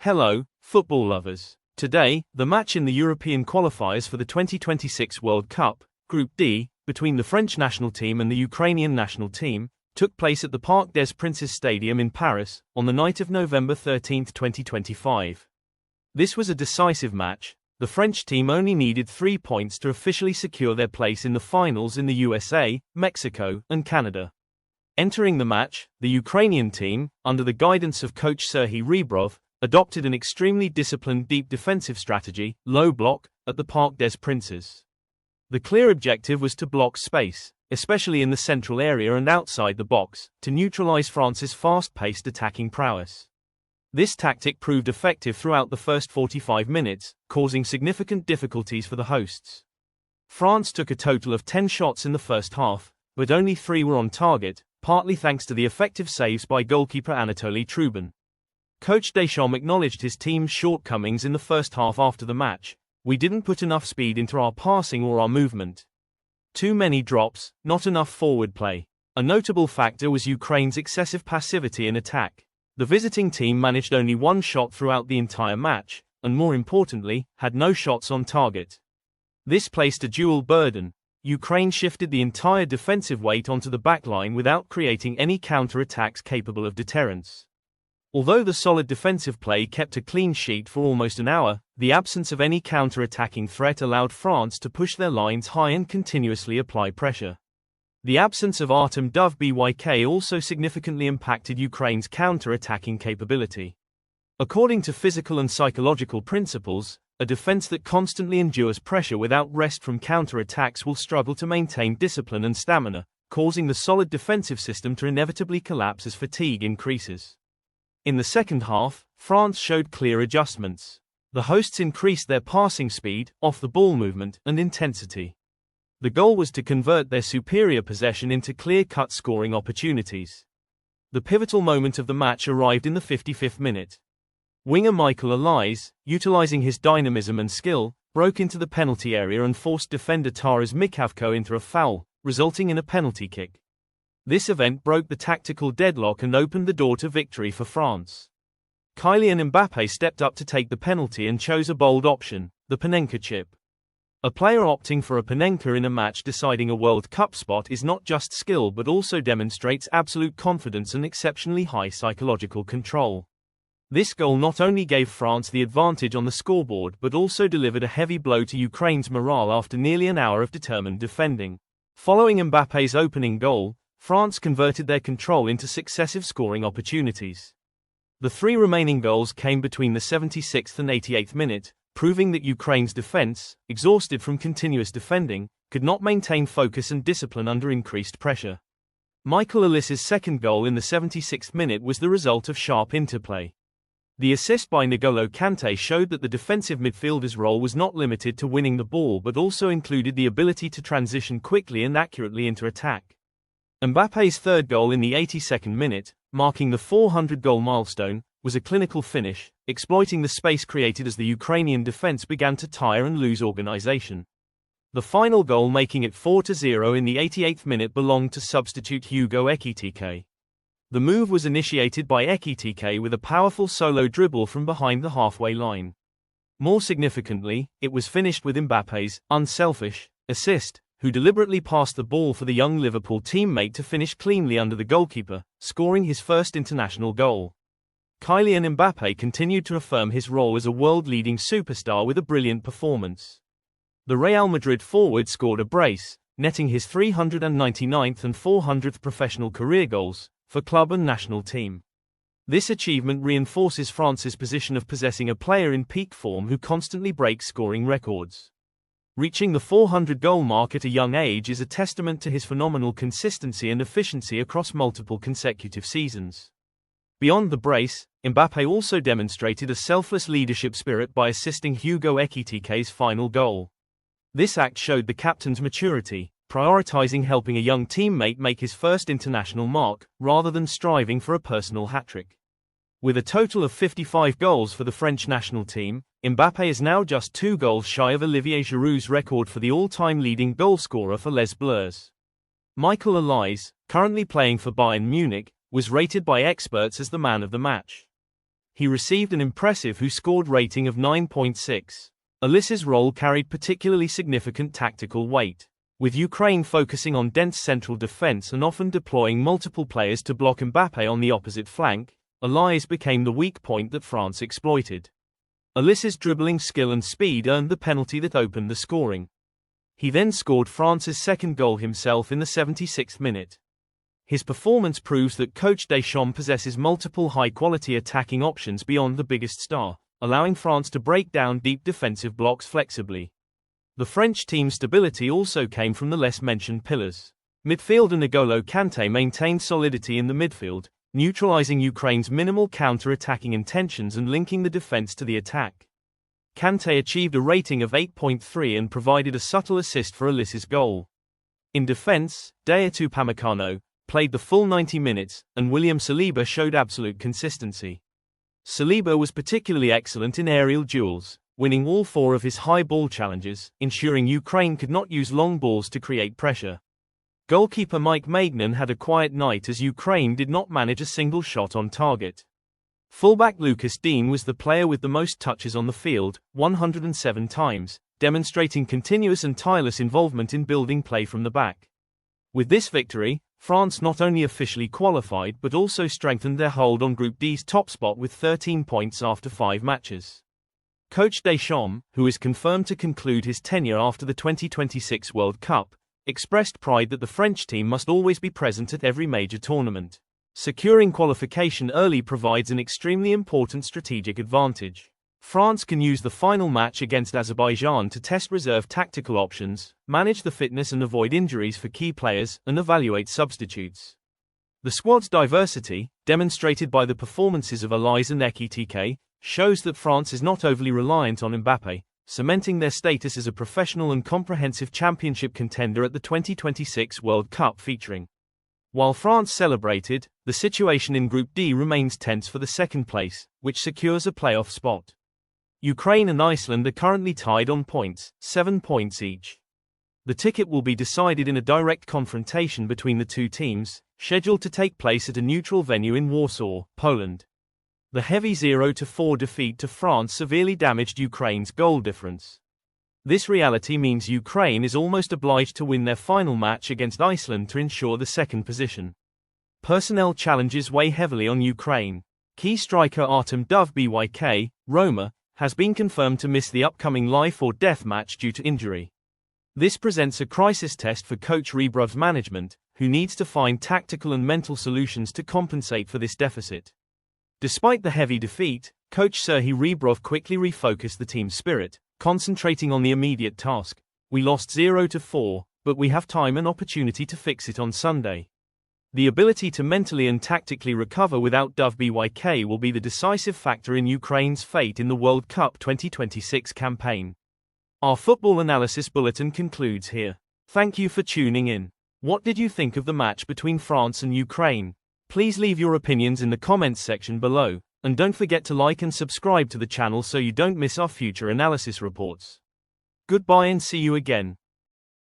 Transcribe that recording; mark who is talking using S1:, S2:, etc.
S1: Hello, football lovers. Today, the match in the European qualifiers for the 2026 World Cup, Group D, between the French national team and the Ukrainian national team, took place at the Parc des Princes Stadium in Paris, on the night of November 13, 2025. This was a decisive match. The French team only needed 3 points to officially secure their place in the finals in the USA, Mexico, and Canada. Entering the match, the Ukrainian team, under the guidance of coach Serhiy Rebrov, adopted an extremely disciplined deep defensive strategy, low block, at the Parc des Princes. The clear objective was to block space, especially in the central area and outside the box, to neutralize France's fast-paced attacking prowess. This tactic proved effective throughout the first 45 minutes, causing significant difficulties for the hosts. France took a total of 10 shots in the first half, but only 3 were on target, partly thanks to the effective saves by goalkeeper Anatoly Trubin. Coach Deschamps acknowledged his team's shortcomings in the first half after the match. "We didn't put enough speed into our passing or our movement. Too many drops, not enough forward play." A notable factor was Ukraine's excessive passivity in attack. The visiting team managed only 1 shot throughout the entire match, and more importantly, had no shots on target. This placed a dual burden. Ukraine shifted the entire defensive weight onto the backline without creating any counter-attacks capable of deterrence. Although the solid defensive play kept a clean sheet for almost an hour, the absence of any counter-attacking threat allowed France to push their lines high and continuously apply pressure. The absence of Artem Dovbyk also significantly impacted Ukraine's counter-attacking capability. According to physical and psychological principles, a defense that constantly endures pressure without rest from counter-attacks will struggle to maintain discipline and stamina, causing the solid defensive system to inevitably collapse as fatigue increases. In the second half, France showed clear adjustments. The hosts increased their passing speed, off-the-ball movement, and intensity. The goal was to convert their superior possession into clear-cut scoring opportunities. The pivotal moment of the match arrived in the 55th minute. Winger Michael Olise, utilizing his dynamism and skill, broke into the penalty area and forced defender Taras Mikhavko into a foul, resulting in a penalty kick. This event broke the tactical deadlock and opened the door to victory for France. Kylian Mbappé stepped up to take the penalty and chose a bold option, the Panenka chip. A player opting for a Panenka in a match deciding a World Cup spot is not just skill but also demonstrates absolute confidence and exceptionally high psychological control. This goal not only gave France the advantage on the scoreboard but also delivered a heavy blow to Ukraine's morale after nearly an hour of determined defending. Following Mbappe's opening goal, France converted their control into successive scoring opportunities. The 3 remaining goals came between the 76th and 88th minute, proving that Ukraine's defense, exhausted from continuous defending, could not maintain focus and discipline under increased pressure. Michael Olise's second goal in the 76th minute was the result of sharp interplay. The assist by N'Golo Kanté showed that the defensive midfielder's role was not limited to winning the ball but also included the ability to transition quickly and accurately into attack. Mbappe's third goal in the 82nd minute, marking the 400-goal milestone, was a clinical finish, exploiting the space created as the Ukrainian defense began to tire and lose organization. The final goal, making it 4-0 in the 88th minute, belonged to substitute Hugo Ekitike. The move was initiated by Ekitike with a powerful solo dribble from behind the halfway line. More significantly, it was finished with Mbappe's unselfish assist, who deliberately passed the ball for the young Liverpool teammate to finish cleanly under the goalkeeper, scoring his first international goal. Kylian Mbappé continued to affirm his role as a world-leading superstar with a brilliant performance. The Real Madrid forward scored a brace, netting his 399th and 400th professional career goals, for club and national team. This achievement reinforces France's position of possessing a player in peak form who constantly breaks scoring records. Reaching the 400-goal mark at a young age is a testament to his phenomenal consistency and efficiency across multiple consecutive seasons. Beyond the brace, Mbappé also demonstrated a selfless leadership spirit by assisting Hugo Ekitike's final goal. This act showed the captain's maturity, prioritizing helping a young teammate make his first international mark, rather than striving for a personal hat-trick. With a total of 55 goals for the French national team, Mbappé is now just 2 goals shy of Olivier Giroud's record for the all-time leading goalscorer for Les Bleus. Michael Olise, currently playing for Bayern Munich, was rated by experts as the man of the match. He received an impressive scored rating of 9.6. Olise's role carried particularly significant tactical weight. With Ukraine focusing on dense central defense and often deploying multiple players to block Mbappé on the opposite flank, Olise became the weak point that France exploited. Olise's dribbling skill and speed earned the penalty that opened the scoring. He then scored France's second goal himself in the 76th minute. His performance proves that coach Deschamps possesses multiple high-quality attacking options beyond the biggest star, allowing France to break down deep defensive blocks flexibly. The French team's stability also came from the less-mentioned pillars. Midfielder N'Golo Kanté maintained solidity in the midfield, neutralizing Ukraine's minimal counter-attacking intentions and linking the defense to the attack. Kanté achieved a rating of 8.3 and provided a subtle assist for Olise's goal. In defense, Dayot Upamecano played the full 90 minutes, and William Saliba showed absolute consistency. Saliba was particularly excellent in aerial duels, winning all 4 of his high ball challenges, ensuring Ukraine could not use long balls to create pressure. Goalkeeper Mike Maignan had a quiet night as Ukraine did not manage a single shot on target. Fullback Lucas Digne was the player with the most touches on the field, 107 times, demonstrating continuous and tireless involvement in building play from the back. With this victory, France not only officially qualified but also strengthened their hold on Group D's top spot with 13 points after 5 matches. Coach Deschamps, who is confirmed to conclude his tenure after the 2026 World Cup, expressed pride that the French team must always be present at every major tournament. Securing qualification early provides an extremely important strategic advantage. France can use the final match against Azerbaijan to test reserve tactical options, manage the fitness and avoid injuries for key players, and evaluate substitutes. The squad's diversity, demonstrated by the performances of Olise and Ekitike, shows that France is not overly reliant on Mbappé, cementing their status as a professional and comprehensive championship contender at the 2026 World Cup featuring. While France celebrated, the situation in Group D remains tense for the second place, which secures a playoff spot. Ukraine and Iceland are currently tied on points, 7 points each. The ticket will be decided in a direct confrontation between the two teams, scheduled to take place at a neutral venue in Warsaw, Poland. The heavy 0-4 defeat to France severely damaged Ukraine's goal difference. This reality means Ukraine is almost obliged to win their final match against Iceland to ensure the second position. Personnel challenges weigh heavily on Ukraine. Key striker Artem Dovbyk, Roma, has been confirmed to miss the upcoming life or death match due to injury. This presents a crisis test for coach Rebrov's management, who needs to find tactical and mental solutions to compensate for this deficit. Despite the heavy defeat, coach Serhii Rebrov quickly refocused the team's spirit, concentrating on the immediate task. We lost 0-4, but we have time and opportunity to fix it on Sunday. The ability to mentally and tactically recover without Dovbyk will be the decisive factor in Ukraine's fate in the World Cup 2026 campaign. Our football analysis bulletin concludes here. Thank you for tuning in. What did you think of the match between France and Ukraine? Please leave your opinions in the comments section below, and don't forget to like and subscribe to the channel so you don't miss our future analysis reports. Goodbye and see you again.